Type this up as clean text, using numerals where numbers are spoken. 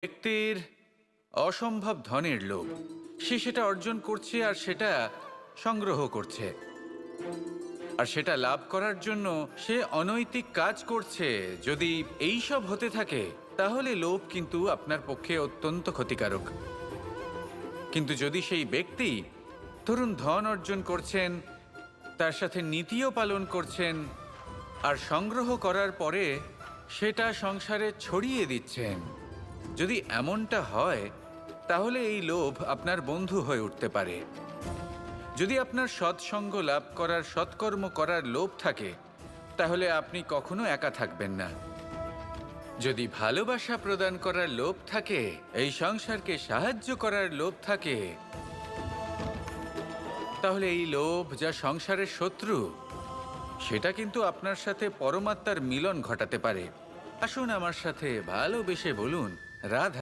ব্যক্তির অসম্ভব ধনের লোভ, সে সেটা অর্জন করছে আর সেটা সংগ্রহ করছে, আর সেটা লাভ করার জন্য সে অনৈতিক কাজ করছে। যদি এই সব হতে থাকে তাহলে লোভ কিন্তু আপনার পক্ষে অত্যন্ত ক্ষতিকারক। কিন্তু যদি সেই ব্যক্তি ধরুন ধন অর্জন করছেন, তার সাথে নীতিও পালন করছেন, আর সংগ্রহ করার পরে সেটা সংসারে ছড়িয়ে দিচ্ছেন, যদি এমনটা হয় তাহলে এই লোভ আপনার বন্ধু হয়ে উঠতে পারে। যদি আপনার সৎসঙ্গ লাভ করার, সৎকর্ম করার লোভ থাকে, তাহলে আপনি কখনো একা থাকবেন না। যদি ভালোবাসা প্রদান করার লোভ থাকে, এই সংসারকে সাহায্য করার লোভ থাকে, তাহলে এই লোভ, যা সংসারের শত্রু, সেটা কিন্তু আপনার সাথে পরমাত্মার মিলন ঘটাতে পারে। আসুন আমার সাথে ভালোবেসে বলুন, রাধা।